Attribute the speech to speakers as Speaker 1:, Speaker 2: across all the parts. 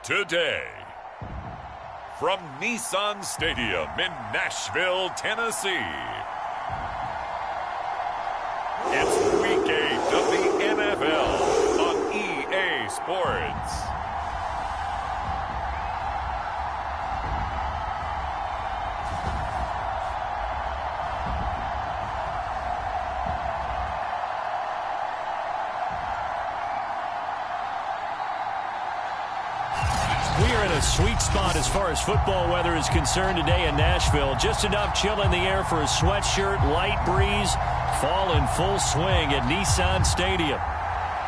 Speaker 1: today. From Nissan Stadium in Nashville, Tennessee, it's Week 8 of the NFL on EA Sports.
Speaker 2: Sweet spot as far as football weather is concerned today in Nashville. Just enough chill in the air for a sweatshirt, light breeze, fall in full swing at Nissan Stadium.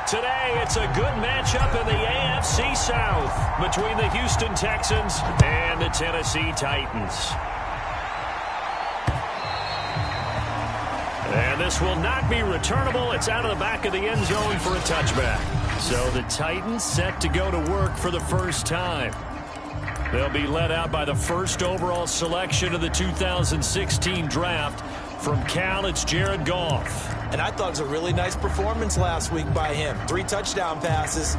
Speaker 2: Today, it's a good matchup in the AFC South between the Houston Texans and the Tennessee Titans. And this will not be returnable. It's out of the back of the end zone for a touchback. So the Titans set to go to work for the first time. They'll be led out by the first overall selection of the 2016 draft. From Cal, it's Jared Goff.
Speaker 3: And I thought it was a really nice performance last week by him. 3 touchdown passes.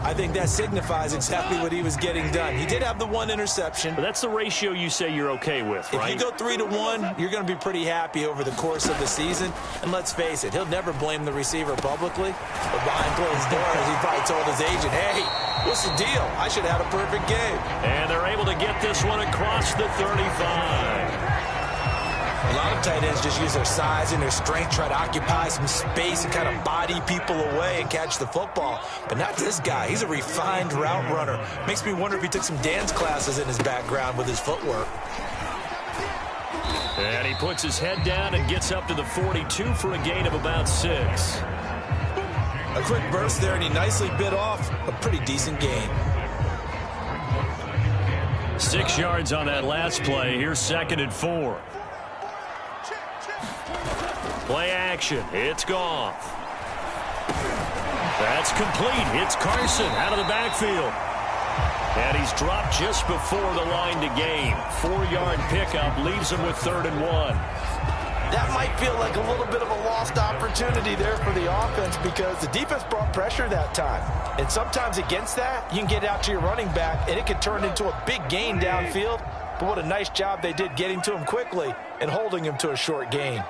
Speaker 3: I think that signifies exactly what he was getting done. He did have the 1 interception.
Speaker 2: But that's the ratio you say you're okay with, right?
Speaker 3: If you go 3-to-1, you're going to be pretty happy over the course of the season. And let's face it, he'll never blame the receiver publicly. But behind closed doors, he probably told his agent, hey, what's the deal? I should have had a perfect game.
Speaker 2: And they're able to get this one across the 35.
Speaker 3: A lot of tight ends just use their size and their strength, try to occupy some space and kind of body people away and catch the football. But not this guy. He's a refined route runner. Makes me wonder if he took some dance classes in his background with his footwork.
Speaker 2: And he puts his head down and gets up to the 42 for a gain of about 6.
Speaker 3: A quick burst there, and he nicely bit off a pretty decent gain.
Speaker 2: 6 yards on that last play. Here's 2nd and 4. Play action. It's Goff. That's complete. It's Carson out of the backfield. And he's dropped just before the line to gain. 4-yard pickup leaves him with 3rd and 1.
Speaker 4: That might feel like a little bit of a lost opportunity there for the offense because the defense brought pressure that time. And sometimes against that, you can get out to your running back, and it can turn into a big gain downfield. But what a nice job they did getting to him quickly and holding him to a short gain.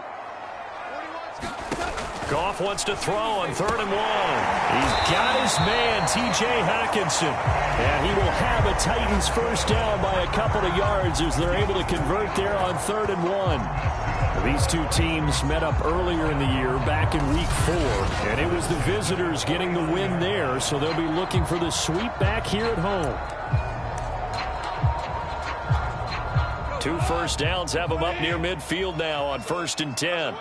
Speaker 2: Goff wants to throw on 3rd and 1. He's got his man, T.J. Hockenson. And he will have a Titans first down by a couple of yards as they're able to convert there on 3rd and 1. These two teams met up earlier in the year, back in Week 4. And it was the visitors getting the win there, so they'll be looking for the sweep back here at home. 2 first downs have them up near midfield now on 1st and 10.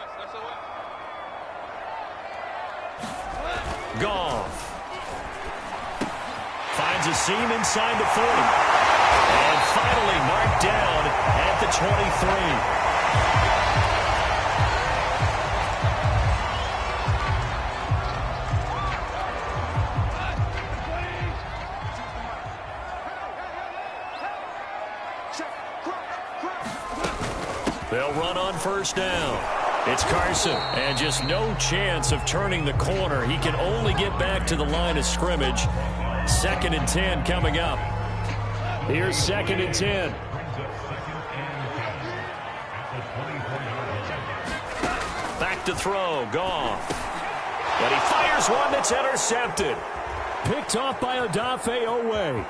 Speaker 2: Goff finds a seam inside the 40. And finally marked down at the 23. They'll run on 1st down. It's Carson, and just no chance of turning the corner. He can only get back to the line of scrimmage. 2nd and 10 coming up. Here's 2nd and 10. Back to throw, Goff. But he fires one that's intercepted. Picked off by Odafe Owe.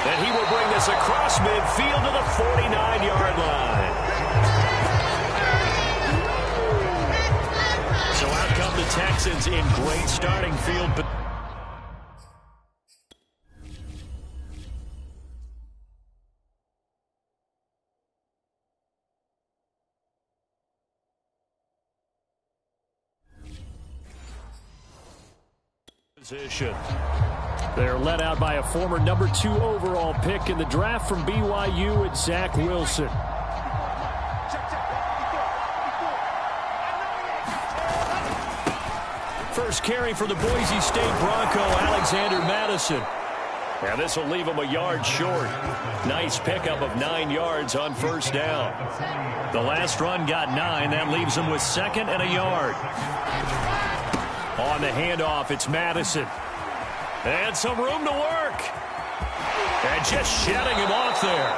Speaker 2: And he will bring this across midfield to the 49-yard line. So out come the Texans in great starting field position. They're led out by a former number 2 overall pick in the draft from BYU at Zach Wilson. First carry for the Boise State Bronco, Alexander Madison. And this will leave him a yard short. Nice pickup of 9 yards on 1st down. The last run got 9. That leaves him with 2nd and a yard. On the handoff, it's Madison. And some room to work. And just shedding him off there.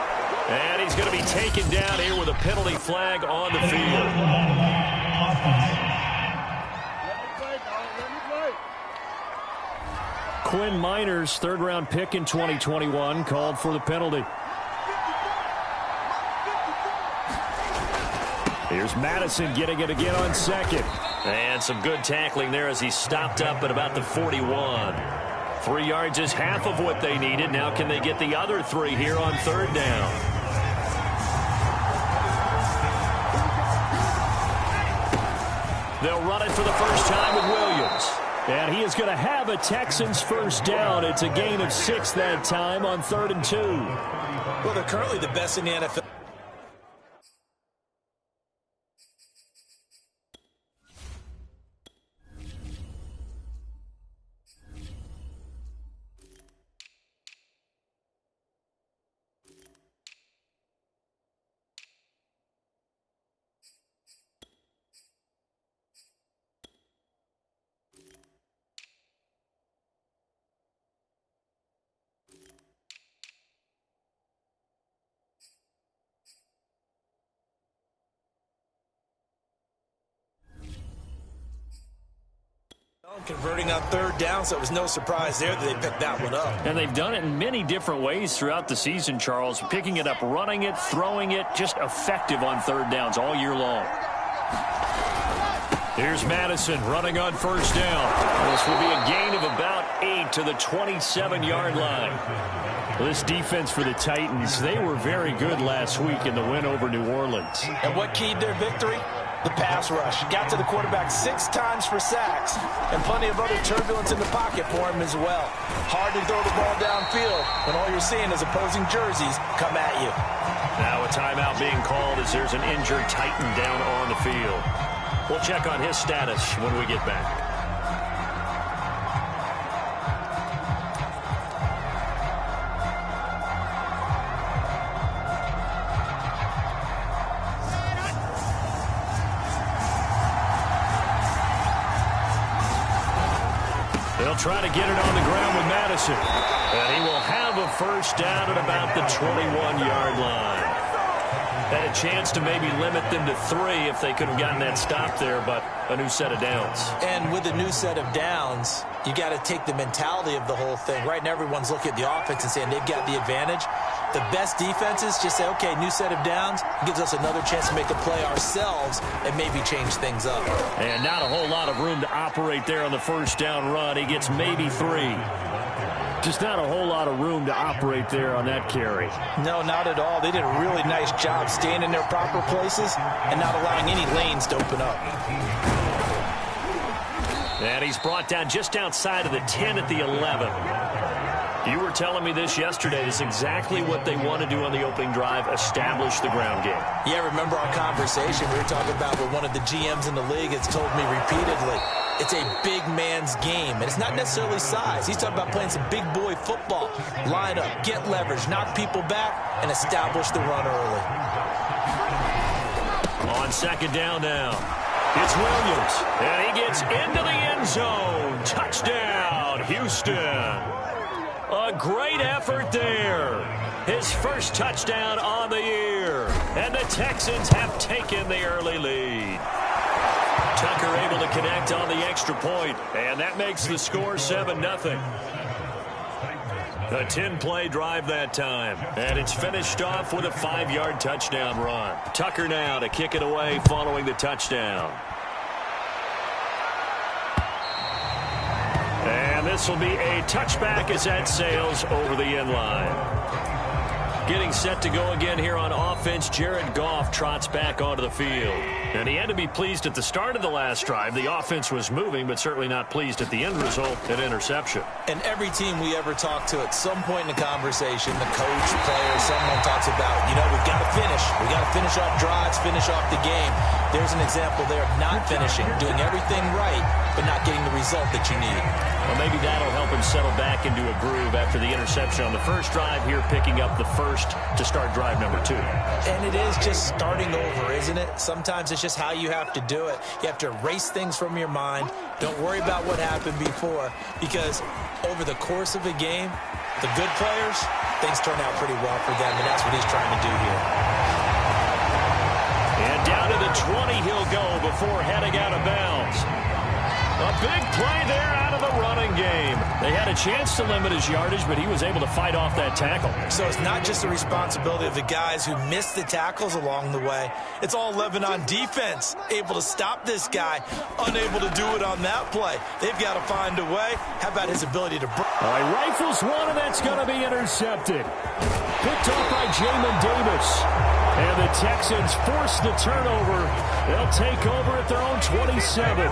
Speaker 2: And he's going to be taken down here with a penalty flag on the field. Quinn Miners, third-round pick in 2021, called for the penalty. Here's Madison getting it again on second. And some good tackling there as he stopped up at about the 41. 3 yards is half of what they needed. Now can they get the other 3 here on third down? They'll run it for the first time with Williams. And he is going to have a Texans first down. It's a gain of 6 that time on 3rd and 2.
Speaker 3: Well, they're currently the best in the NFL. Converting on third down, so it was no surprise there that they picked that one up.
Speaker 2: And they've done it in many different ways throughout the season, Charles. Picking it up, running it, throwing it, just effective on third downs all year long. Here's Madison running on first down. This will be a gain of about 8 to the 27-yard line. This defense for the Titans, they were very good last week in the win over New Orleans.
Speaker 4: And what keyed their victory? The pass rush. Got to the quarterback 6 times for sacks, and plenty of other turbulence in the pocket for him as well. Hard to throw the ball downfield when all you're seeing is opposing jerseys come at you.
Speaker 2: Now a timeout being called as there's an injured Titan down on the field. We'll check on his status when we get back. They'll try to get it on the ground with Madison. And he will have a first down at about the 21-yard line. Had a chance to maybe limit them to 3 if they could have gotten that stop there, but a new set of downs.
Speaker 4: And with a new set of downs, you got to take the mentality of the whole thing. Right now, everyone's looking at the offense and saying they've got the advantage. The best defenses just say, okay, new set of downs gives us another chance to make a play ourselves and maybe change things up.
Speaker 2: And not a whole lot of room to operate there on the first down run. He gets maybe 3. Just not a whole lot of room to operate there on that carry.
Speaker 4: No, not at all. They did a really nice job staying in their proper places and not allowing any lanes to open up.
Speaker 2: And he's brought down just outside of the 10 at the 11. You were telling me this yesterday. This is exactly what they want to do on the opening drive, establish the ground game.
Speaker 4: Yeah, remember our conversation we were talking about with one of the GMs in the league has told me repeatedly, it's a big man's game, and it's not necessarily size. He's talking about playing some big boy football. Line up, get leverage, knock people back, and establish the run early.
Speaker 2: On second down now, it's Williams, and he gets into the end zone. Touchdown, Houston. A great effort there. His first touchdown on the year. And the Texans have taken the early lead. Tucker able to connect on the extra point, and that makes the score 7-0. A 10-play drive that time, and it's finished off with a 5-yard touchdown run. Tucker now to kick it away following the touchdown. And this will be a touchback as that sails over the end line. Getting set to go again here on offense, Jared Goff trots back onto the field. And he had to be pleased at the start of the last drive. The offense was moving, but certainly not pleased at the end result, an interception.
Speaker 4: And every team we ever talk to at some point in the conversation, the coach, player, someone talks about, you know, we've got to finish. We've got to finish off drives, finish off the game. There's an example there of not finishing, doing everything right, but not getting the result that you need.
Speaker 2: Well, maybe that'll help him settle back into a groove after the interception on the first drive here, picking up the first to start drive number 2.
Speaker 4: And it is just starting over, isn't it? Sometimes it's just how you have to do it. You have to erase things from your mind. Don't worry about what happened before, because over the course of a game, The good players, things turn out pretty well for them, and that's what he's trying to do here.
Speaker 2: And down to the 20 he'll go before heading out of bounds. A big play there out of the running game. They had a chance to limit his yardage, but he was able to fight off that tackle.
Speaker 4: So it's not just the responsibility of the guys who missed the tackles along the way. It's all 11 on defense, able to stop this guy, unable to do it on that play. They've got to find a way. How about his ability to break?
Speaker 2: All right, rifles one, and that's going to be intercepted. Picked off by Jamin Davis. And the Texans force the turnover. They'll take over at their own 27.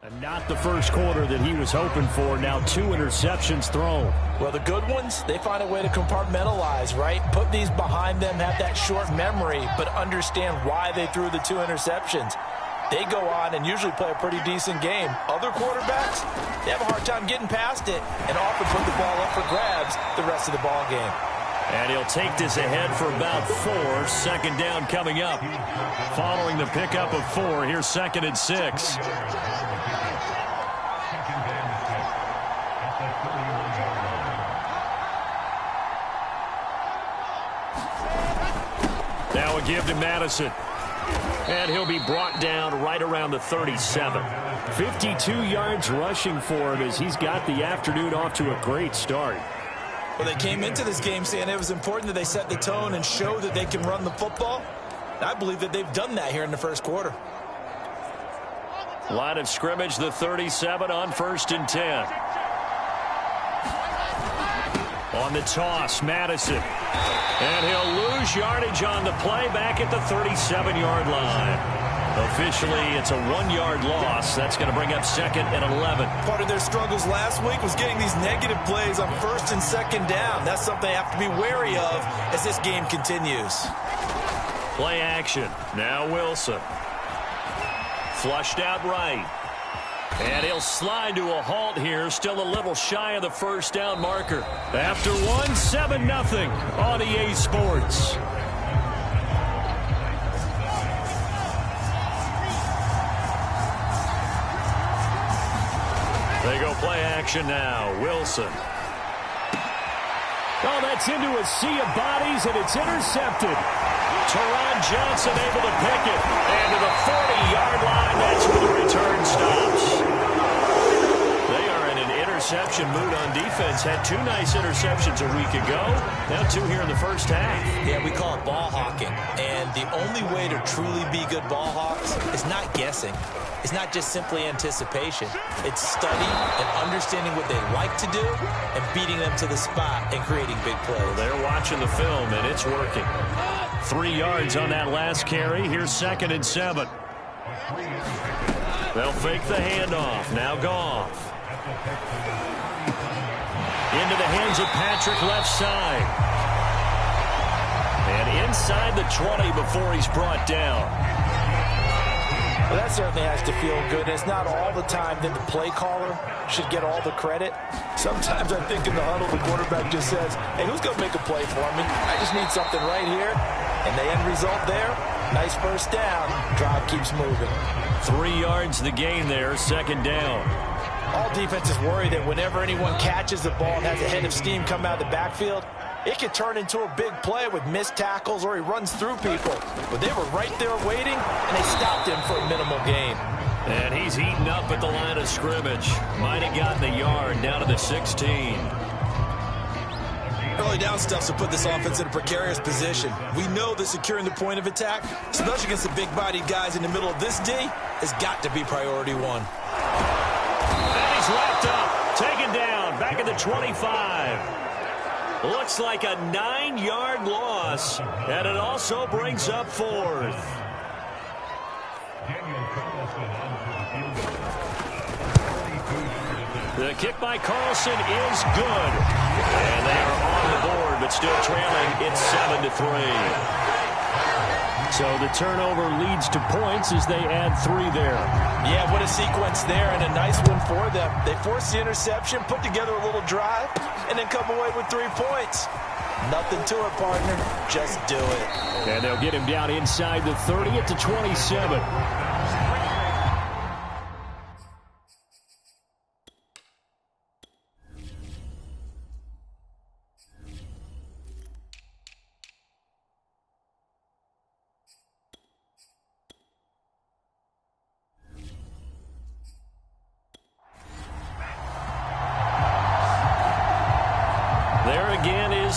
Speaker 2: And not the first quarter that he was hoping for. Now 2 interceptions thrown.
Speaker 4: Well, the good ones, they find a way to compartmentalize, right? Put these behind them, have that short memory, but understand why they threw the 2 interceptions. They go on and usually play a pretty decent game. Other quarterbacks, they have a hard time getting past it and often put the ball up for grabs the rest of the ball game.
Speaker 2: And he'll take this ahead for about 4. Second down coming up. Following the pickup of 4, here's 2nd and 6. Now a give to Madison. And he'll be brought down right around the 37. 52 yards rushing for him as he's got the afternoon off to a great start.
Speaker 4: Well, they came into this game saying it was important that they set the tone and show that they can run the football. And I believe that they've done that here in the first quarter.
Speaker 2: Line of scrimmage, the 37 on 1st and 10. On the toss, Madison. And he'll lose yardage on the play back at the 37-yard line. Officially, it's a 1-yard loss. That's going to bring up 2nd and 11.
Speaker 4: Part of their struggles last week was getting these negative plays on 1st and 2nd down. That's something they have to be wary of as this game continues.
Speaker 2: Play action. Now Wilson. Flushed out right. And he'll slide to a halt here. Still a little shy of the first down marker. After 1, 7-0 on EA Sports. They go play action now. Wilson. Oh, that's into a sea of bodies, and it's intercepted. Teron Johnson able to pick it. And to the 40-yard line, that's where the return stops. They are in an interception mood on defense. Had 2 nice interceptions a week ago. Now 2 here in the first half.
Speaker 4: Yeah, we call it ball hawking. And the only way to truly be good ball hawks is not guessing. It's not just simply anticipation. It's study and understanding what they like to do and beating them to the spot and creating big plays.
Speaker 2: Well, they're watching the film, and it's working. 3 yards on that last carry. Here's 2nd and 7. They'll fake the handoff. Now Goff. Into the hands of Patrick left side. And inside the 20 before he's brought down.
Speaker 4: Well, that certainly has to feel good. It's not all the time that the play caller should get all the credit. Sometimes I think in the huddle, the quarterback just says, hey, who's going to make a play for me? I just need something right here. And the end result there, nice first down. Drive keeps moving.
Speaker 2: 3 yards the gain there, 2nd down.
Speaker 4: All defenses worry that whenever anyone catches the ball and has a head of steam come out of the backfield, it could turn into a big play with missed tackles or he runs through people. But they were right there waiting, and they stopped him for a minimal gain.
Speaker 2: And he's eaten up at the line of scrimmage. Might have gotten a yard down to the 16.
Speaker 4: Early down stuff to put this offense in a precarious position. We know that securing the point of attack, especially against the big-bodied guys in the middle of this D, has got to be priority 1.
Speaker 2: And he's wrapped up, taken down, back at the 25. Looks like a 9-yard loss, and it also brings up 4th. The kick by Carlson is good. And they are on the board, but still trailing. It's 7-3. So the turnover leads to points as they add 3 there.
Speaker 4: Yeah, what a sequence there, and a nice one for them. They force the interception, put together a little drive, and then come away with 3 points. Nothing to it, partner. Just do it.
Speaker 2: And they'll get him down inside the 30 at the 27.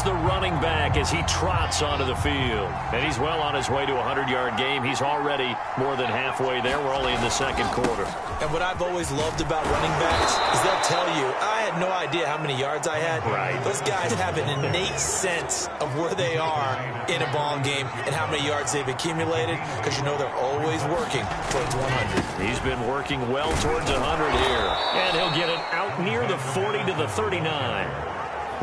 Speaker 2: The running back as he trots onto the field. And he's well on his way to a 100-yard game. He's already more than halfway there. We're only in the second quarter.
Speaker 4: And what I've always loved about running backs is they'll tell you, I had no idea how many yards I had.
Speaker 2: Right.
Speaker 4: Those guys have an innate sense of where they are in a ball game and how many yards they've accumulated, because you know they're always working towards 100.
Speaker 2: He's been working well towards 100 here. And he'll get it out near the 40 to the 39.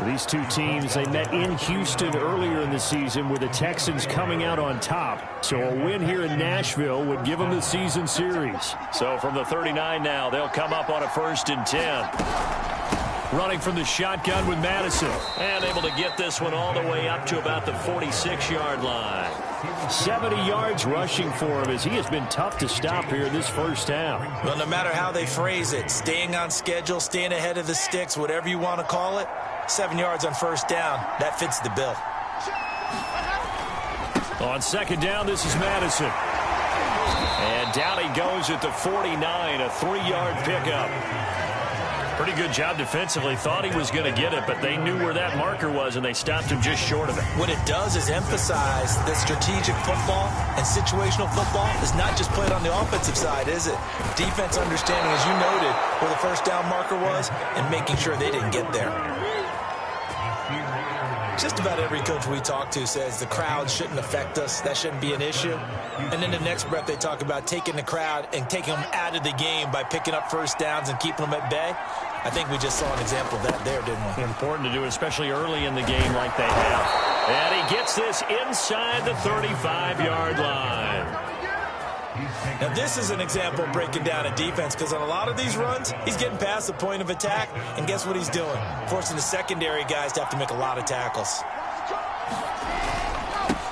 Speaker 2: These two teams, they met in Houston earlier in the season with the Texans coming out on top. So a win here in Nashville would give them the season series. So from the 39 now, they'll come up on a 1st and 10. Running from the shotgun with Madison. And able to get this one all the way up to about the 46-yard line. 70 yards rushing for him as he has been tough to stop here this first half.
Speaker 4: Well, no matter how they phrase it, staying on schedule, staying ahead of the sticks, whatever you want to call it, 7 yards on 1st down. That fits the bill.
Speaker 2: On 2nd down, this is Madison. And down he goes at the 49, a 3-yard pickup. Pretty good job defensively. Thought he was going to get it, but they knew where that marker was, and they stopped him just short of it.
Speaker 4: What it does is emphasize that strategic football and situational football is not just played on the offensive side, is it? Defense understanding, as you noted, where the 1st down marker was and making sure they didn't get there. Just about every coach we talk to says the crowd shouldn't affect us. That shouldn't be an issue. And then the next breath they talk about taking the crowd and taking them out of the game by picking up 1st downs and keeping them at bay. I think we just saw an example of that there, didn't we?
Speaker 2: Important to do, especially early in the game like they have. And he gets this inside the 35-yard line.
Speaker 4: Now, this is an example of breaking down a defense, because on a lot of these runs, he's getting past the point of attack, and guess what he's doing? Forcing the secondary guys to have to make a lot of tackles.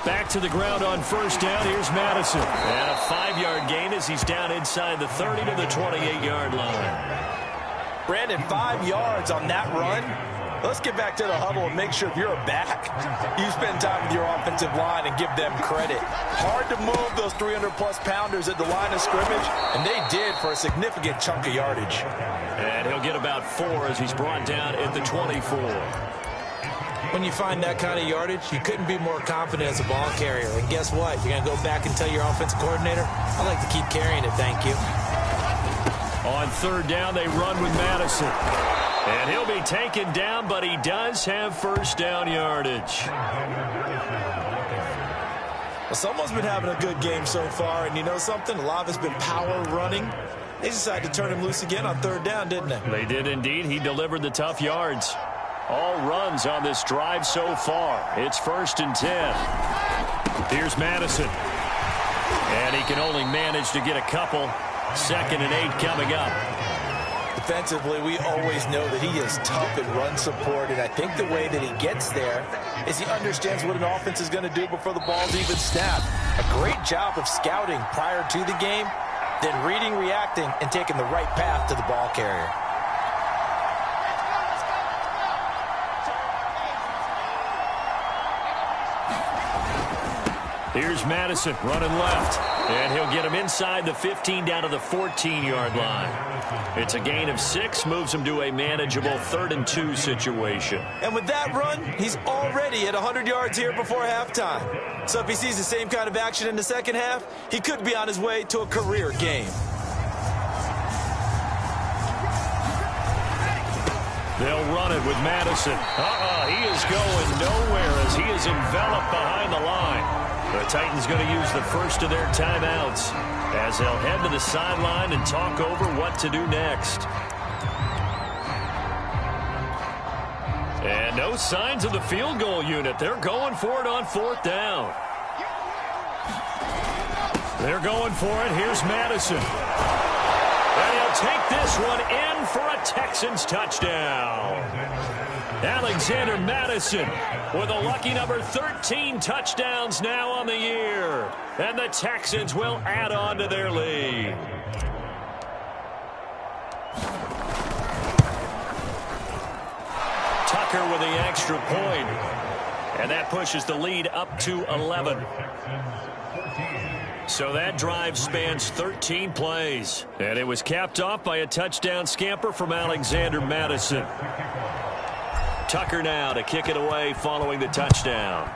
Speaker 2: Back to the ground on 1st down. Here's Madison. And a 5-yard gain as he's down inside the 30 to the 28-yard line.
Speaker 4: Brandon, 5 yards on that run. Let's get back to the huddle and make sure if you're a back, you spend time with your offensive line and give them credit. Hard to move those 300-plus pounders at the line of scrimmage, and they did for a significant chunk of yardage.
Speaker 2: And he'll get about 4 as he's brought down at the 24.
Speaker 4: When you find that kind of yardage, you couldn't be more confident as a ball carrier. And guess what? You're going to go back and tell your offensive coordinator, I'd like to keep carrying it, thank you.
Speaker 2: On 3rd down, they run with Madison. And he'll be taken down, but he does have 1st down yardage.
Speaker 4: Well, someone's been having a good game so far, and you know something? A lot of it's been power running. They decided to turn him loose again on 3rd down, didn't they?
Speaker 2: They did indeed. He delivered the tough yards. All runs on this drive so far. It's 1st and 10. Here's Madison. And he can only manage to get a couple. 2nd and 8 coming up.
Speaker 4: Defensively, we always know that he is tough in run support, and I think the way that he gets there is he understands what an offense is going to do before the ball's even snapped. A great job of scouting prior to the game, then reading, reacting, and taking the right path to the ball carrier.
Speaker 2: Here's Madison running left. And he'll get him inside the 15 down to the 14-yard line. It's a gain of 6, moves him to a manageable 3rd and 2 situation.
Speaker 4: And with that run, he's already at 100 yards here before halftime. So if he sees the same kind of action in the second half, he could be on his way to a career game.
Speaker 2: They'll run it with Madison. He is going nowhere as he is enveloped behind the line. The Titans going to use the first of their timeouts as they'll head to the sideline and talk over what to do next. And no signs of the field goal unit. They're going for it on 4th down. They're going for it. Here's Madison. And he'll take this one in for a Texans touchdown. Alexander Madison with a lucky number 13 touchdowns now on the year. And the Texans will add on to their lead. Tucker with the extra point. And that pushes the lead up to 11. So that drive spans 13 plays. And it was capped off by a touchdown scamper from Alexander Madison. Tucker now to kick it away following the touchdown.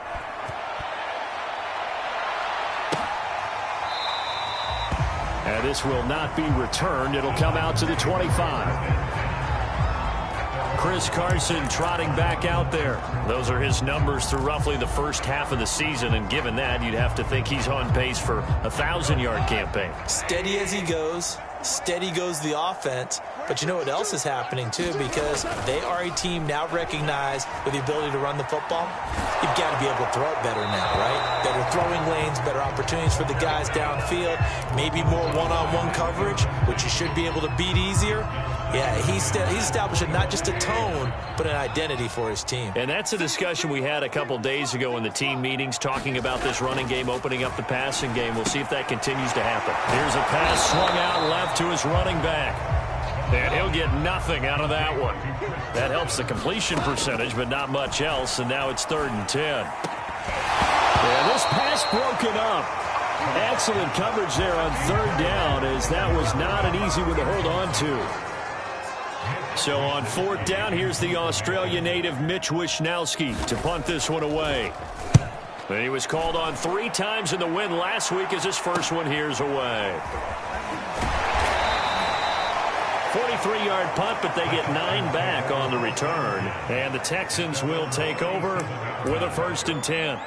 Speaker 2: And this will not be returned. It'll come out to the 25. Chris Carson trotting back out there. Those are his numbers through roughly the first half of the season, and given that, you'd have to think he's on pace for a 1,000-yard campaign.
Speaker 4: Steady as he goes. Steady goes the offense. But you know what else is happening, too, because they are a team now recognized with the ability to run the football. You've got to be able to throw it better now, right? Better throwing lanes, better opportunities for the guys downfield, maybe more one-on-one coverage, which you should be able to beat easier. Yeah, he's establishing not just a tone, but an identity for his team.
Speaker 2: And that's a discussion we had a couple days ago in the team meetings, talking about this running game, opening up the passing game. We'll see if that continues to happen. Here's a pass swung out left to his running back. And he'll get nothing out of that one. That helps the completion percentage, but not much else. And now it's 3rd and 10. And this pass broken up. Excellent coverage there on 3rd down, as that was not an easy one to hold on to. So on 4th down, here's the Australia native Mitch Wishnowski to punt this one away. And he was called on 3 times in the win last week, as his first one here's away. 43-yard punt, but they get 9 back on the return. And the Texans will take over with a 1st and 10.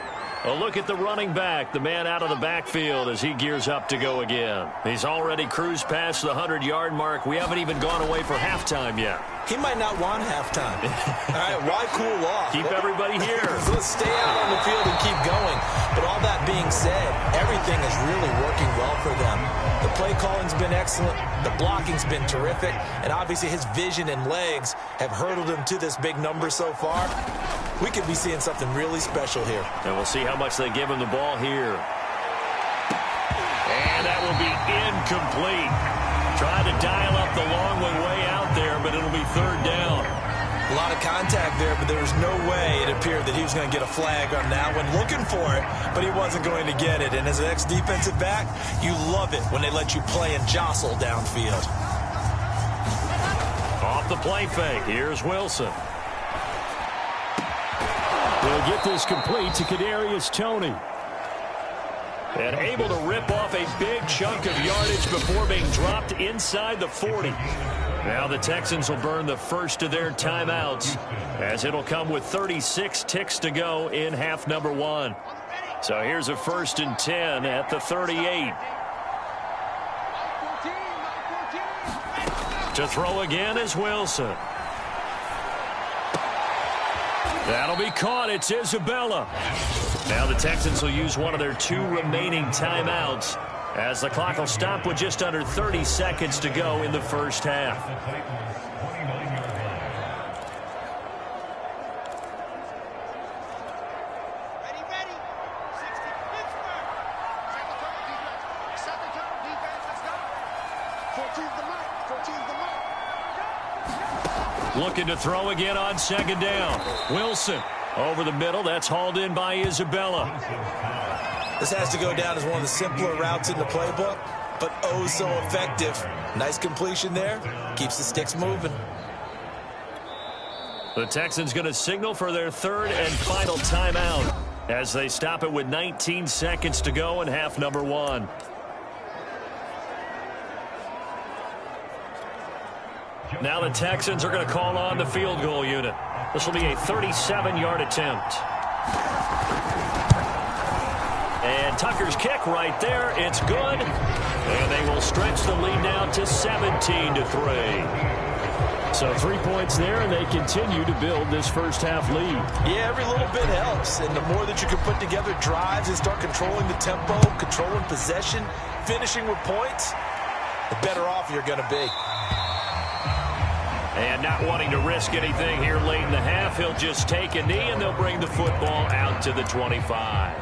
Speaker 2: A look at the running back, the man out of the backfield as he gears up to go again. He's already cruised past the 100-yard mark. We haven't even gone away for halftime yet.
Speaker 4: He might not want halftime. All right, why cool off?
Speaker 2: Keep everybody here.
Speaker 4: Let's stay out on the field and keep going. But all that being said, everything is really working well for them. The play calling's been excellent. The blocking's been terrific. And obviously his vision and legs have hurdled him to this big number so far. We could be seeing something really special here.
Speaker 2: And we'll see how much they give him the ball here. And that will be incomplete. Trying to dial up the long one way out there, but it'll be 3rd down.
Speaker 4: A lot of contact there, but there was no way it appeared that he was going to get a flag on that one. Looking for it, but he wasn't going to get it. And as an ex-defensive back, you love it when they let you play and jostle downfield.
Speaker 2: Off the play fake, here's Wilson. They'll get this complete to Kadarius Toney. And able to rip off a big chunk of yardage before being dropped inside the 40. Now the Texans will burn the first of their timeouts, as it'll come with 36 ticks to go in half number 1. So here's a 1st and 10 at the 38. To throw again is Wilson. That'll be caught. It's Isabella. Now the Texans will use one of their 2 remaining timeouts, as the clock will stop with just under 30 seconds to go in the first half.
Speaker 5: Ready. 60, Pittsburgh. Set the tone, defense. Set the tone, defense. Let's go. 14's the mark. 14's the mark.
Speaker 2: Looking to throw again on 2nd down. Wilson over the middle. That's hauled in by Isabella.
Speaker 4: This has to go down as one of the simpler routes in the playbook, but oh so effective. Nice completion there. Keeps the sticks moving.
Speaker 2: The Texans going to signal for their 3rd and final timeout as they stop it with 19 seconds to go in half number 1. Now the Texans are going to call on the field goal unit. This will be a 37-yard attempt. And Tucker's kick right there. It's good. And they will stretch the lead now to 17-3. So 3 points there, and they continue to build this first-half lead.
Speaker 4: Yeah, every little bit helps. And the more that you can put together drives and start controlling the tempo, controlling possession, finishing with points, the better off you're going to be.
Speaker 2: And not wanting to risk anything here late in the half, he'll just take a knee, and they'll bring the football out to the 25.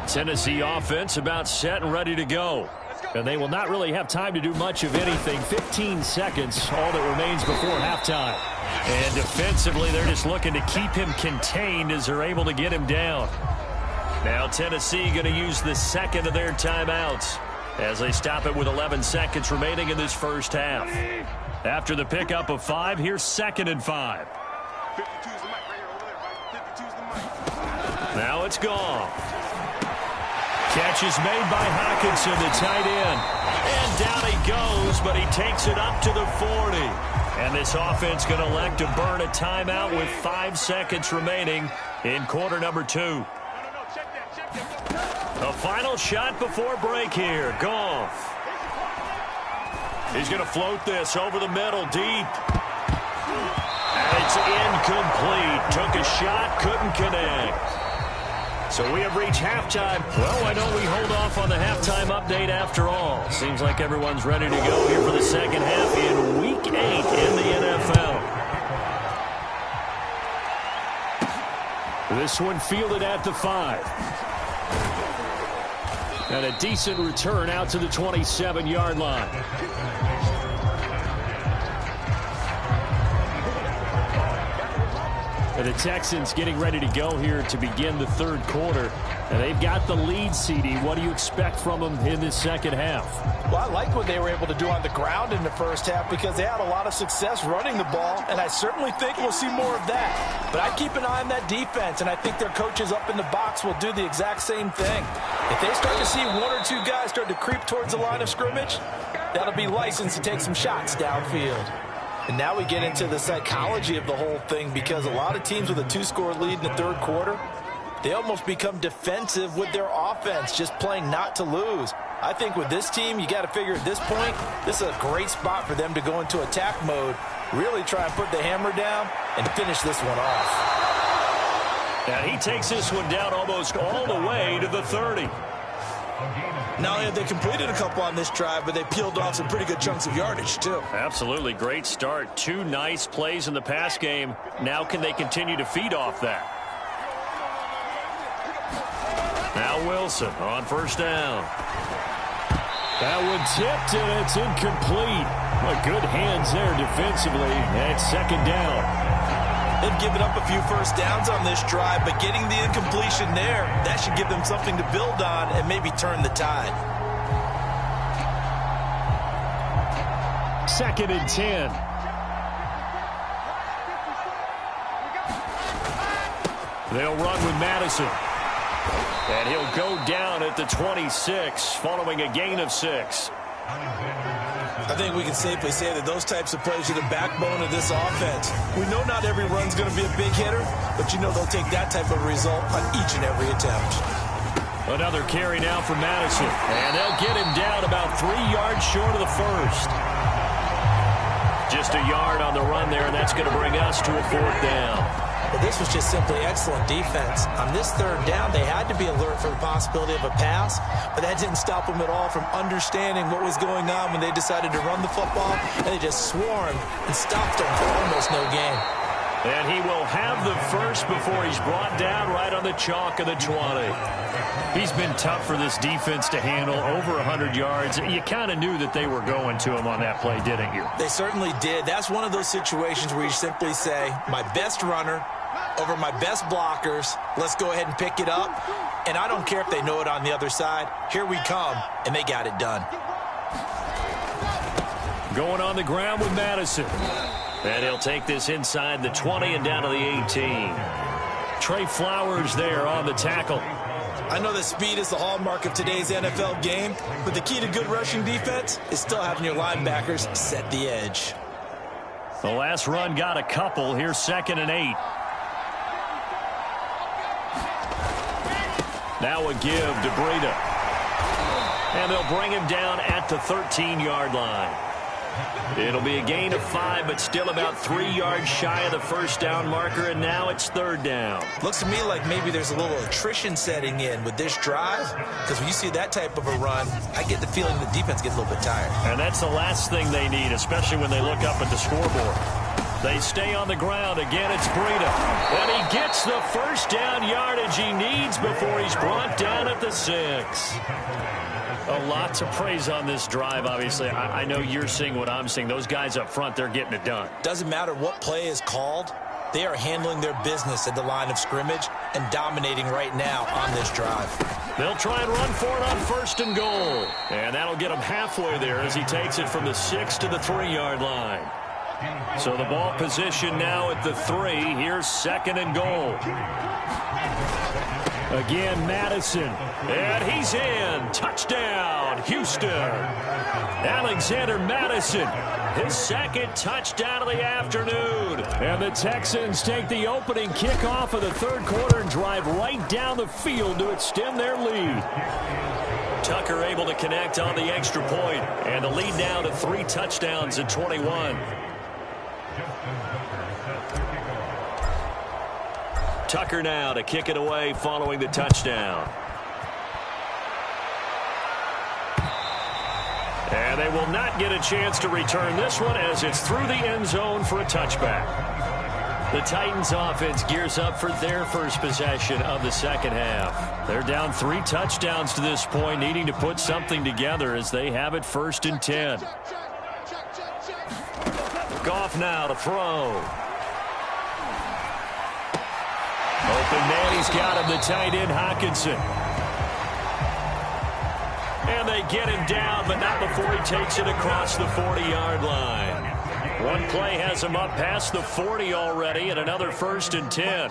Speaker 2: Tennessee offense about set and ready to go. And they will not really have time to do much of anything. 15 seconds, all that remains before halftime. And defensively, they're just looking to keep him contained as they're able to get him down. Now Tennessee going to use the second of their timeouts as they stop it with 11 seconds remaining in this first half. After the pickup of 5, here's 2nd and 5. Now it's gone. Catch is made by Hockenson, the tight end. And down he goes, but he takes it up to the 40. And this offense going to elect to burn a timeout with 5 seconds remaining in quarter number 2. A final shot before break here. Goff. He's going to float this over the middle, deep. And it's incomplete. Took a shot, couldn't connect. So we have reached halftime. Well, why don't we hold off on the halftime update after all? Seems like everyone's ready to go here for the second half in Week 8 in the NFL. This one fielded at the 5. And a decent return out to the 27-yard line. And the Texans getting ready to go here to begin the third quarter. And they've got the lead, CD. What do you expect from them in this second half?
Speaker 4: Well, I like what they were able to do on the ground in the first half because they had a lot of success running the ball, and I certainly think we'll see more of that. But I keep an eye on that defense, and I think their coaches up in the box will do the exact same thing. If they start to see 1 or 2 guys start to creep towards the line of scrimmage, that'll be licensed to take some shots downfield. And now we get into the psychology of the whole thing because a lot of teams with a 2-score lead in the third quarter, they almost become defensive with their offense, just playing not to lose. I think with this team, you got to figure at this point, this is a great spot for them to go into attack mode, really try and put the hammer down and finish this one off.
Speaker 2: And he takes this one down almost all the way to the 30.
Speaker 3: Not only have they completed a couple on this drive, but they peeled off some pretty good chunks of yardage, too.
Speaker 2: Absolutely. Great start. 2 nice plays in the pass game. Now can they continue to feed off that? Now Wilson on first down. That one tipped, and it's incomplete. But good hands there defensively. And it's second down.
Speaker 3: They've given up a few first downs on this drive, but getting the incompletion there, that should give them something to build on and maybe turn the tide.
Speaker 2: 2nd and 10. They'll run with Madison. And he'll go down at the 26 following a gain of 6.
Speaker 3: I think we can safely say that those types of plays are the backbone of this offense. We know not every run's going to be a big hitter, but you know they'll take that type of result on each and every attempt.
Speaker 2: Another carry now for Madison. And they'll get him down about 3 yards short of the first. Just a yard on the run there, and that's going to bring us to a 4th down.
Speaker 4: Well, this was just simply excellent defense. On this 3rd down, they had to be alert for the possibility of a pass, but that didn't stop them at all from understanding what was going on when they decided to run the football, and they just swarmed and stopped them for almost no gain.
Speaker 2: And he will have the first before he's brought down right on the chalk of the 20. He's been tough for this defense to handle, over 100 yards. You kind of knew that they were going to him on that play, didn't you?
Speaker 3: They certainly did. That's one of those situations where you simply say, my best runner over my best blockers, let's go ahead and pick it up. And I don't care if they know it on the other side. Here we come, and they got it done.
Speaker 2: Going on the ground with Madison. And he'll take this inside the 20 and down to the 18. Trey Flowers there on the tackle.
Speaker 3: I know that speed is the hallmark of today's NFL game, but the key to good rushing defense is still having your linebackers set the edge.
Speaker 2: The last run got a couple. Here's 2nd and 8. Now a give to Breida. And they'll bring him down at the 13-yard line. It'll be a gain of 5, but still about 3 yards shy of the first down marker, and now it's third down.
Speaker 3: Looks to me like maybe there's a little attrition setting in with this drive, because when you see that type of a run, I get the feeling the defense gets a little bit tired.
Speaker 2: And that's the last thing they need, especially when they look up at the scoreboard. They stay on the ground. Again, it's Breida. And he gets the first down yardage he needs before he's brought down at the 6. A lot to praise on this drive, obviously. I know you're seeing what I'm seeing. Those guys up front, they're getting it done.
Speaker 3: Doesn't matter what play is called. They are handling their business at the line of scrimmage and dominating right now on this drive.
Speaker 2: They'll try and run for it on 1st and goal. And that'll get him halfway there as he takes it from the 6 to the 3-yard line. So the ball position now at the 3. Here's 2nd and goal. Again, Madison. And he's in. Touchdown, Houston. Alexander Madison, his 2nd touchdown of the afternoon. And the Texans take the opening kickoff of the 3rd quarter and drive right down the field to extend their lead. Tucker able to connect on the extra point. And the lead now to 3 touchdowns at 21. Tucker now to kick it away following the touchdown. And they will not get a chance to return this one as it's through the end zone for a touchback. The Titans offense gears up for their first possession of the second half. They're down 3 touchdowns to this point, needing to put something together as they have it 1st and 10. Goff now to throw. Open man, he's got him, the tight end, Hockenson. And they get him down, but not before he takes it across the 40-yard line. One play has him up past the 40 already, and another 1st and 10.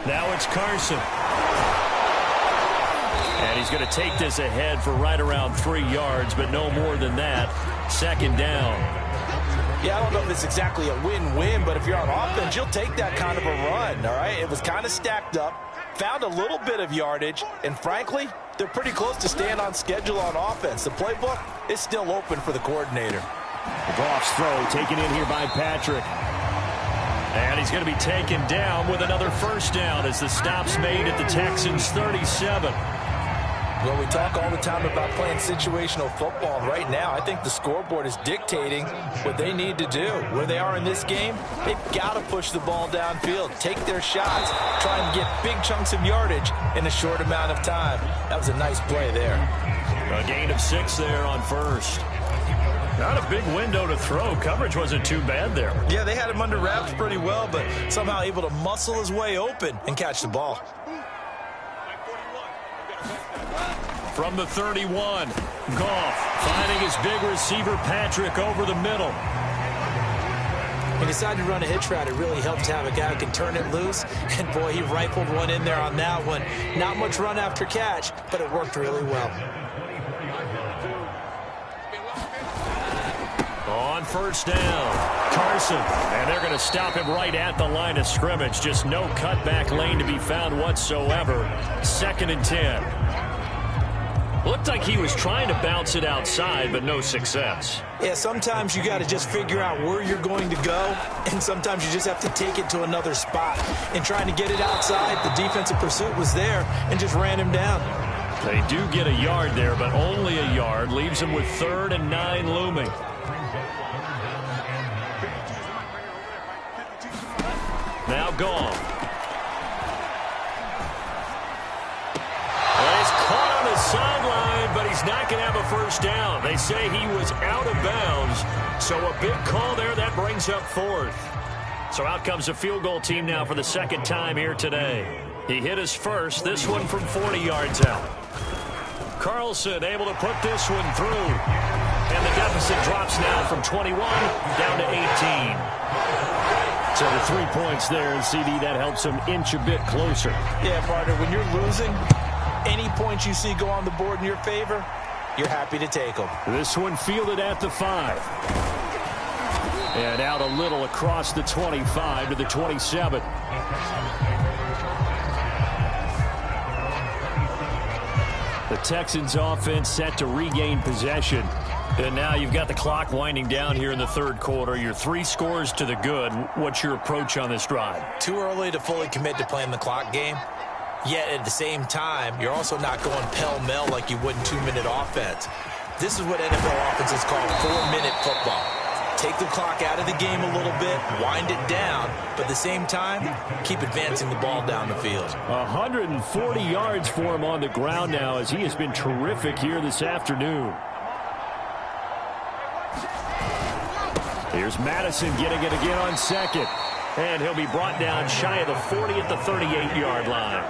Speaker 2: Now it's Carson. And he's going to take this ahead for right around 3 yards, but no more than that. 2nd down.
Speaker 4: Yeah, I don't know if it's exactly a win-win, but if you're on offense, you'll take that kind of a run, all right? It was kind of stacked up, found a little bit of yardage, and frankly, they're pretty close to staying on schedule on offense. The playbook is still open for the coordinator.
Speaker 2: Goff's throw taken in here by Patrick. And he's going to be taken down with another 1st down as the stop's made at the Texans' 37.
Speaker 4: Well, we talk all the time about playing situational football, and right now I think the scoreboard is dictating what they need to do. Where they are in this game, they've got to push the ball downfield, take their shots, try and get big chunks of yardage in a short amount of time. That was a nice play there.
Speaker 2: A gain of 6 there on 1st. Not a big window to throw. Coverage wasn't too bad there.
Speaker 4: Yeah, they had him under wraps pretty well, but somehow able to muscle his way open and catch the ball.
Speaker 2: From the 31, Goff finding his big receiver Patrick over the middle.
Speaker 3: He decided to run a hitch route. It really helps to have a guy who can turn it loose. And, boy, he rifled one in there on that one. Not much run after catch, but it worked really well.
Speaker 2: On 1st down, Carson. And they're going to stop him right at the line of scrimmage. Just no cutback lane to be found whatsoever. 2nd and 10. Looked like he was trying to bounce it outside, but no success.
Speaker 3: Yeah, sometimes you got to just figure out where you're going to go, and sometimes you just have to take it to another spot. And trying to get it outside, the defensive pursuit was there and just ran him down.
Speaker 2: They do get a yard there, but only a yard. Leaves them with 3rd and 9 looming. Now Goff. Sideline, but he's not going to have a 1st down. They say he was out of bounds, so a big call there. That brings up 4th. So out comes a field goal team now for the 2nd time here today. He hit his first, this one from 40 yards out. Carlson able to put this one through. And the deficit drops now from 21 down to 18. So the 3 points there, and CD, that helps him inch a bit closer.
Speaker 4: Yeah, partner, when you're losing, any points you see go on the board in your favor, you're happy to take them.
Speaker 2: This one fielded at the 5. And out a little across the 25 to the 27. The Texans offense set to regain possession. And now you've got the clock winding down here in the third quarter. You're 3 scores to the good. What's your approach on this drive?
Speaker 3: Too early to fully commit to playing the clock game. Yet at the same time, you're also not going pell-mell like you would in 2-minute offense. This is what NFL offenses call 4-minute football. Take the clock out of the game a little bit, wind it down, but at the same time, keep advancing the ball down the field.
Speaker 2: 140 yards for him on the ground now as he has been terrific here this afternoon. Here's Madison getting it again on second. And he'll be brought down shy of the 40 at the 38-yard line.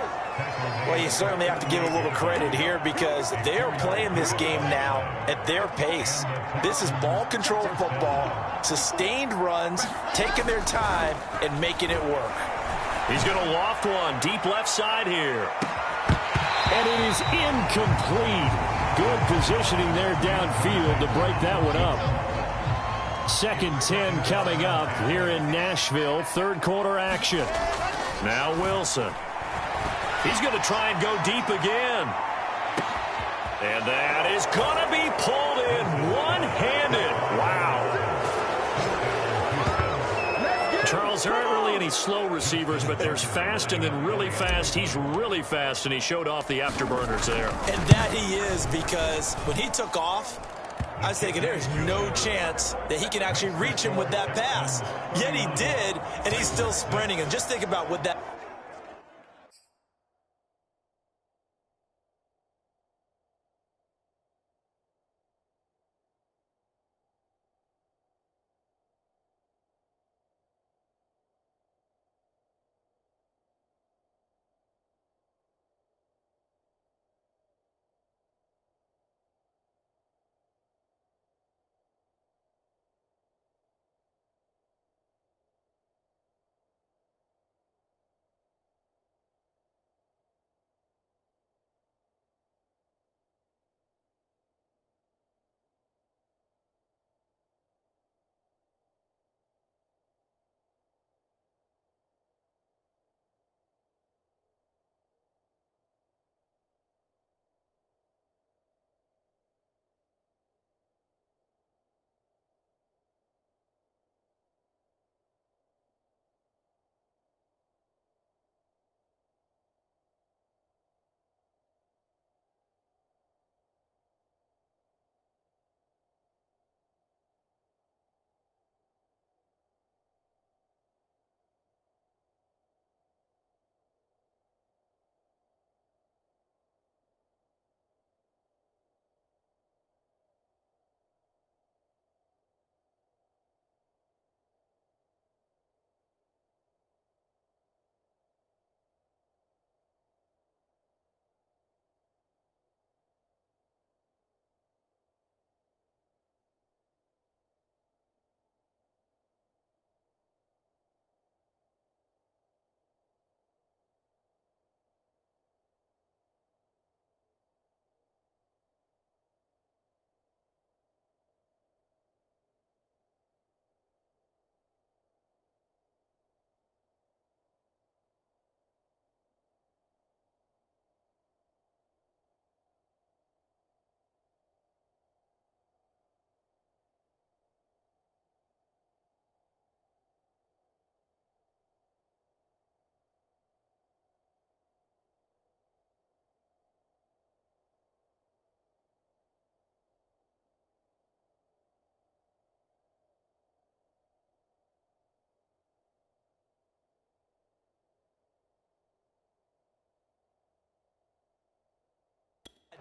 Speaker 4: Well, you certainly have to give a little credit here because they're playing this game now at their pace. This is ball control football, sustained runs, taking their time, and making it work.
Speaker 2: He's going to loft one deep left side here. And it is incomplete. Good positioning there downfield to break that one up. 2nd 10 coming up here in Nashville. Third quarter action. Now Wilson. He's going to try and go deep again. And that is going to be pulled in one-handed. Wow. Charles, there aren't really any slow receivers, but there's fast and then really fast. He's really fast, and he showed off the afterburners there.
Speaker 3: And that he is, because when he took off, I was thinking there's no chance that he can actually reach him with that pass. Yet he did, and he's still sprinting. And just think about what that...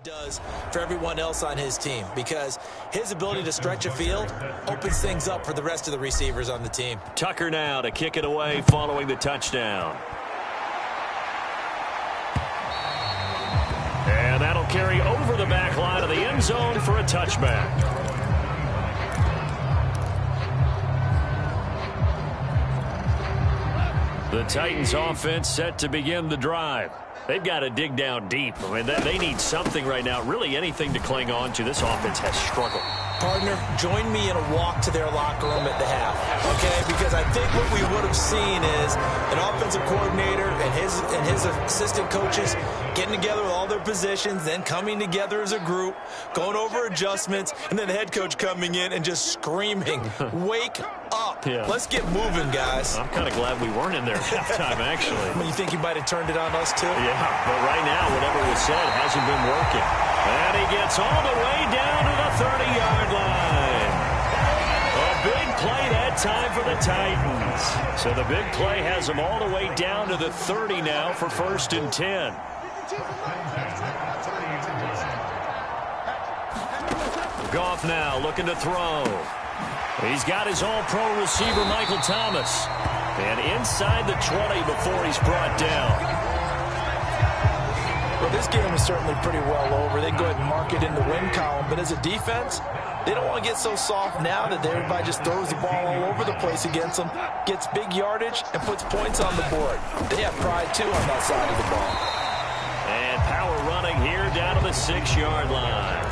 Speaker 3: does for everyone else on his team, because his ability to stretch a field opens things up for the rest of the receivers on the team.
Speaker 2: Tucker now to kick it away following the touchdown. And that'll carry over the back line of the end zone for a touchback. The Titans offense set to begin the drive. They've got to dig down deep. I mean, they need something right now, really anything to cling on to. This offense has struggled.
Speaker 3: Partner, join me in a walk to their locker room at the half, okay? Because I think what we would have seen is an offensive coordinator and his assistant coaches getting together with all their positions, then coming together as a group, going over adjustments, and then the head coach coming in and just screaming, wake up.
Speaker 2: Yeah.
Speaker 3: Let's get moving, guys.
Speaker 2: I'm kind of glad we weren't in there at halftime, actually.
Speaker 3: I mean, you think you might have turned it on us, too?
Speaker 2: Yeah, but right now, whatever was said hasn't been working. And he gets all the way down to the 30-yard line. A big play that time for the Titans. So the big play has them all the way down to the 30 now for 1st and 10. Goff now looking to throw. He's got his all-pro receiver, Michael Thomas. And inside the 20 before he's brought down.
Speaker 4: Well, this game is certainly pretty well over. They go ahead and mark it in the win column. But as a defense, they don't want to get so soft now that everybody just throws the ball all over the place against them, gets big yardage, and puts points on the board. They have pride, too, on that side of the ball.
Speaker 2: And power running here down to the 6-yard line.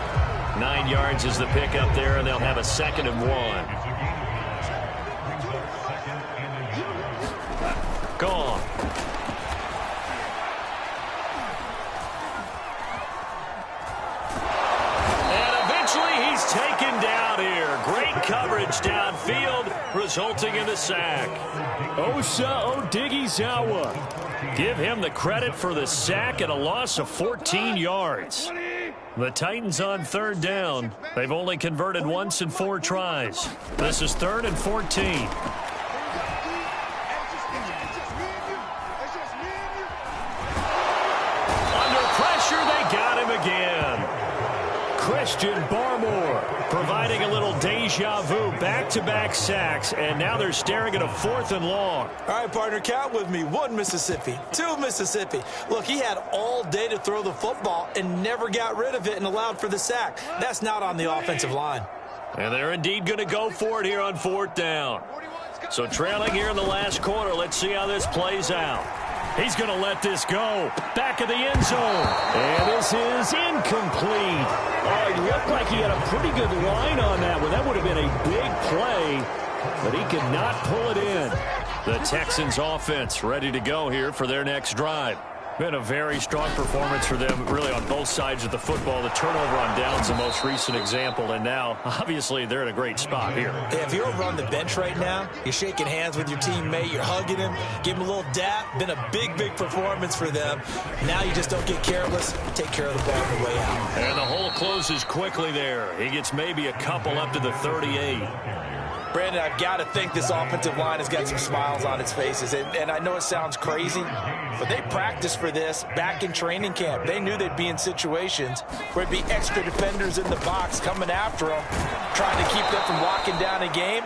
Speaker 2: 9 yards is the pickup there, and they'll have a 2nd and 1. Gone. And eventually he's taken down here. Great coverage downfield, resulting in the sack. Osa Odighizuwa. Give him the credit for the sack and a loss of 14 yards. The Titans on 3rd down. They've only converted once in 4 tries. This is 3rd and 14. Under pressure, they got him again. Christian Barmore providing a little deja vu, back-to-back sacks, and now they're staring at a 4th and long.
Speaker 3: All right, partner, count with me. 1 Mississippi, 2 Mississippi. Look, he had all day to throw the football and never got rid of it and allowed for the sack. That's not on the offensive line.
Speaker 2: And they're indeed going to go for it here on 4th down. So trailing here in the last quarter, let's see how this plays out. He's going to let this go. Back of the end zone. And this is incomplete. Oh, it looked like he had a pretty good line on that one. That would have been a big play, but he could not pull it in. The Texans offense ready to go here for their next drive. Been a very strong performance for them, really, on both sides of the football. The turnover on downs the most recent example, and now, obviously, they're in a great spot here.
Speaker 3: Yeah, if you're over on the bench right now, you're shaking hands with your teammate, you're hugging him, give him a little dap. Been a big, big performance for them. Now you just don't get careless. Take care of the ball on the way out.
Speaker 2: And the hole closes quickly there. He gets maybe a couple up to the 38.
Speaker 4: Brandon, I've got to think this offensive line has got some smiles on its faces. And I know it sounds crazy, but they practiced for this back in training camp. They knew they'd be in situations where it'd be extra defenders in the box coming after them, trying to keep them from locking down a game.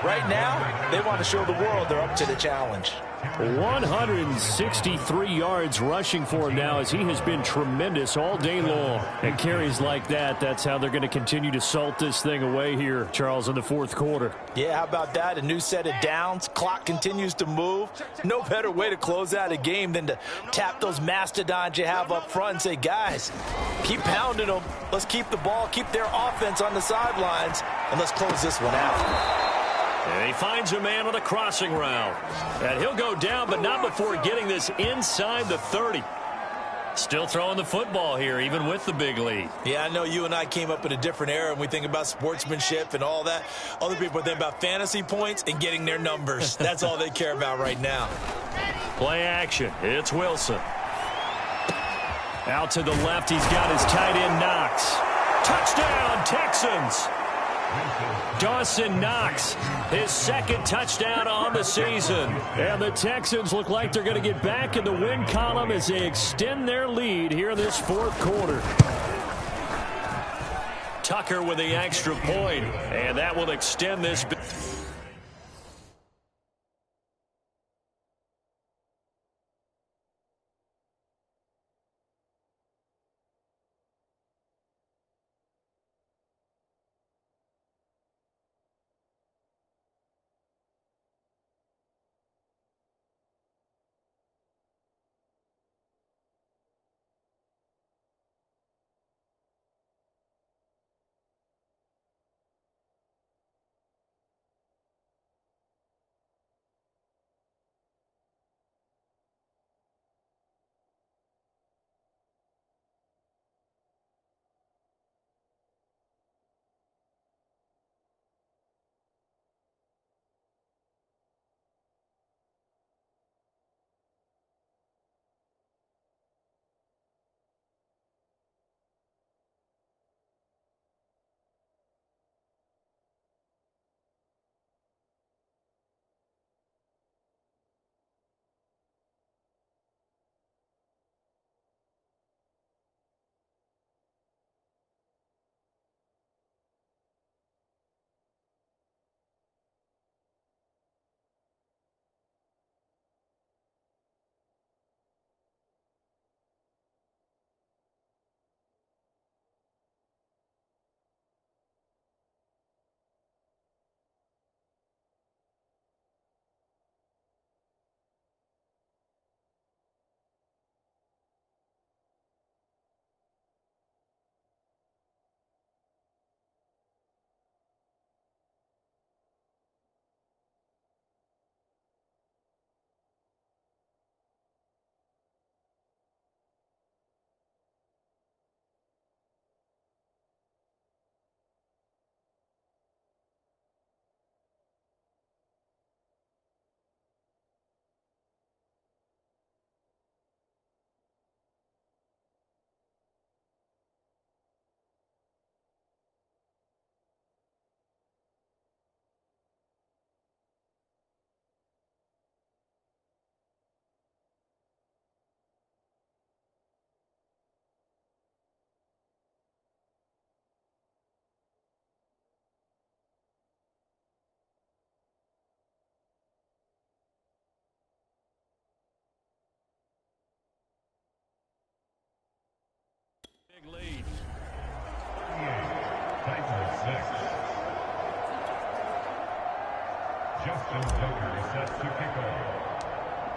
Speaker 4: Right now, they want to show the world they're up to the challenge.
Speaker 2: 163 yards rushing for him now, as he has been tremendous all day long. And carries like that, that's how they're going to continue to salt this thing away here, Charles, in the 4th quarter.
Speaker 4: Yeah, how about that? A new set of downs. Clock continues to move. No better way to close out a game than to tap those mastodons you have up front and say, guys, keep pounding them. Let's keep the ball, keep their offense on the sidelines, and let's close this one out.
Speaker 2: And he finds a man on a crossing route. And he'll go down, but not before getting this inside the 30. Still throwing the football here, even with the big lead.
Speaker 3: Yeah, I know you and I came up in a different era, and we think about sportsmanship and all that. Other people think about fantasy points and getting their numbers. That's all they care about right now.
Speaker 2: Play action. It's Wilson. Out to the left, he's got his tight end, Knox. Touchdown, Texans! Dawson Knox, his 2nd touchdown on the season. And the Texans look like they're going to get back in the win column as they extend their lead here in this 4th quarter. Tucker with the extra point, and that will extend this.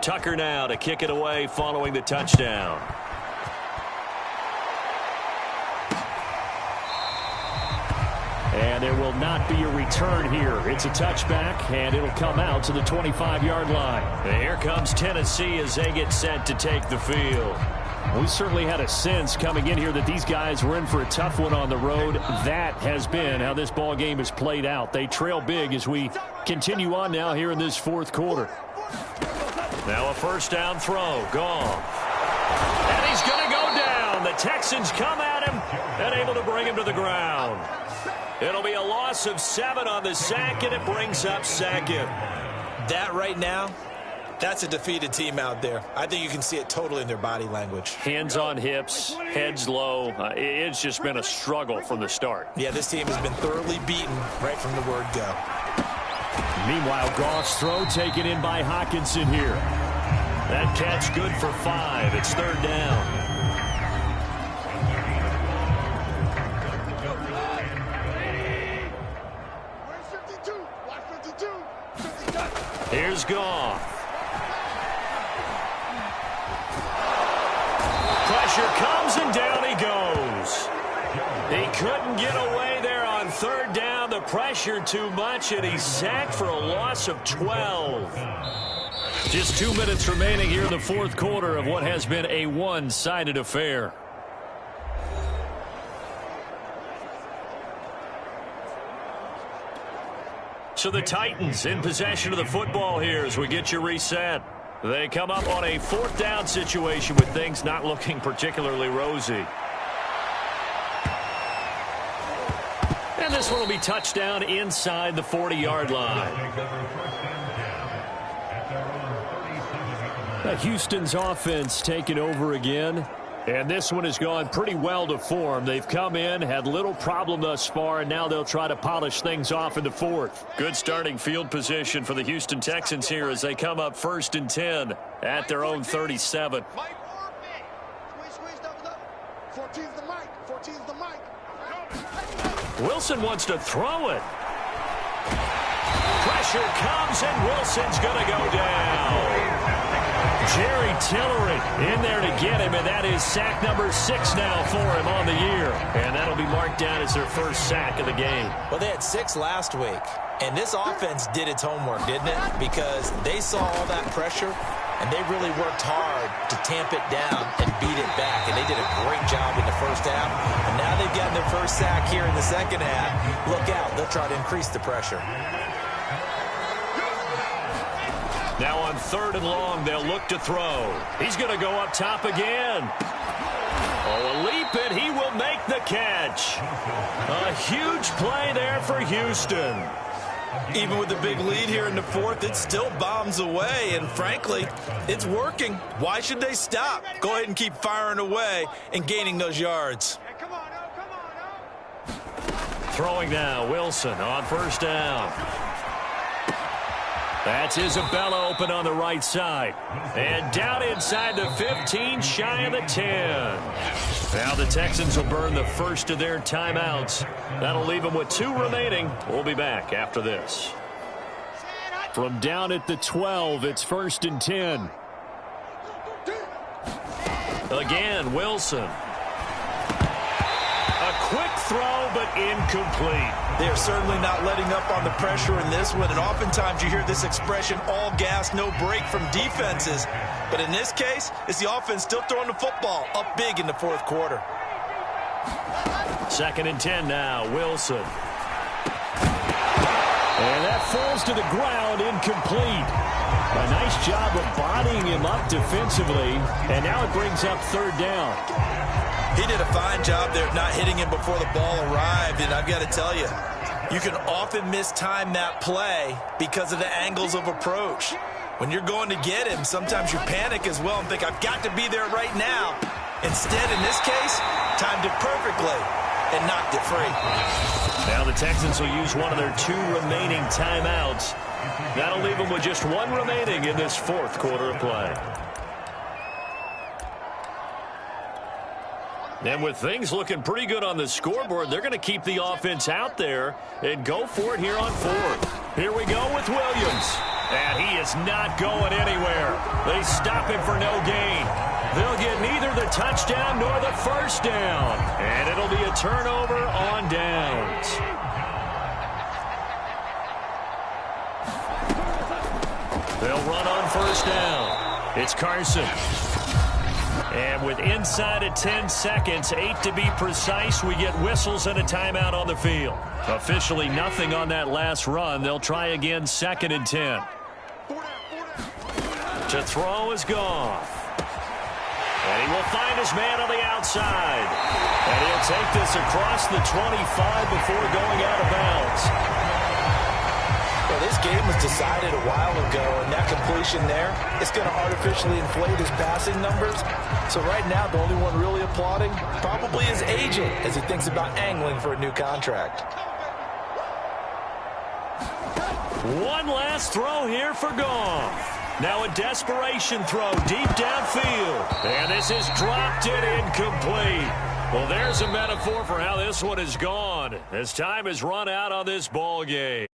Speaker 2: Tucker now to kick it away following the touchdown. And there will not be a return here. It's a touchback, and it'll come out to the 25-yard line. And here comes Tennessee as they get set to take the field. We certainly had a sense coming in here that these guys were in for a tough one on the road. That has been how this ball game has played out. They trail big as we continue on now here in this fourth quarter. Now a first down throw. Gone. And he's going to go down. The Texans come at him and able to bring him to the ground. It'll be a loss of 7 on the sack, and it brings up second.
Speaker 3: That right now, that's a defeated team out there. I think you can see it totally in their body language.
Speaker 2: Hands on hips, heads low. It's just been a struggle from the start.
Speaker 3: Yeah, this team has been thoroughly beaten right from the word go.
Speaker 2: Meanwhile, Goff's throw taken in by Hockenson here. That catch good for 5. It's third down. Here's Goff. Pressure comes and down he goes. He couldn't get away there on third down. The pressure too much, and he's sacked for a loss of 12. Just 2 minutes remaining here in the fourth quarter of what has been a one-sided affair. So the Titans in possession of the football here as we get you reset. They come up on a fourth down situation with things not looking particularly rosy. And this one will be touchdown inside the 40-yard line. Houston's offense taking over again. And this one has gone pretty well to form. They've come in, had little problem thus far, and now they'll try to polish things off in the fourth. Good starting field position for the Houston Texans here as they come up 1st and 10 at their own 37. Wilson wants to throw it. Pressure comes, and Wilson's going to go down. Jerry Tillery in there to get him, and that is sack number 6 now for him on the year. And that'll be marked down as their first sack of the game.
Speaker 3: Well, they had 6 last week, and this offense did its homework, didn't it? Because they saw all that pressure, and they really worked hard to tamp it down and beat it back. And they did a great job in the first half. And now they've gotten their first sack here in the second half. Look out. They'll try to increase the pressure.
Speaker 2: Now on 3rd and long, they'll look to throw. He's going to go up top again. Oh, a leap, and he will make the catch. A huge play there for Houston.
Speaker 3: Even with the big lead here in the fourth, it still bombs away, and frankly, it's working. Why should they stop? Go ahead and keep firing away and gaining those yards.
Speaker 2: Throwing now, Wilson on 1st down. That's Isabella open on the right side. And down inside the 15, shy of the 10. Now the Texans will burn the first of their timeouts. That'll leave them with 2 remaining. We'll be back after this. From down at the 12, it's 1st and 10. Again, Wilson. A quick throw, but incomplete.
Speaker 3: They're certainly not letting up on the pressure in this one, and oftentimes you hear this expression, all gas, no break from defenses. But in this case, it's the offense still throwing the football up big in the fourth quarter.
Speaker 2: 2nd and 10 now, Wilson. And that falls to the ground, incomplete. A nice job of bodying him up defensively, and now it brings up 3rd down.
Speaker 3: He did a fine job there of not hitting him before the ball arrived, and I've got to tell you, you can often mistime that play because of the angles of approach. When you're going to get him, sometimes you panic as well and think, I've got to be there right now. Instead, in this case, timed it perfectly and knocked it free.
Speaker 2: Now the Texans will use one of their 2 remaining timeouts. That'll leave them with just 1 remaining in this fourth quarter of play. And with things looking pretty good on the scoreboard, they're going to keep the offense out there and go for it here on fourth. Here we go with Williams. And he is not going anywhere. They stop him for no gain. They'll get neither the touchdown nor the first down. And it'll be a turnover on downs. They'll run on first down. It's Carson. And with inside of 10 seconds, 8 to be precise, we get whistles and a timeout on the field. Officially nothing on that last run. They'll try again, 2nd and 10. To throw is Goff. And he will find his man on the outside. And he'll take this across the 25 before going out of bounds.
Speaker 4: Well, this game was decided a while ago, and that completion there, it's going to artificially inflate his passing numbers. So right now, the only one really applauding probably his agent as he thinks about angling for a new contract.
Speaker 2: One last throw here for Goff. Now a desperation throw deep downfield. And this is dropped and incomplete. Well, there's a metaphor for how this one is gone as time has run out on this ball game.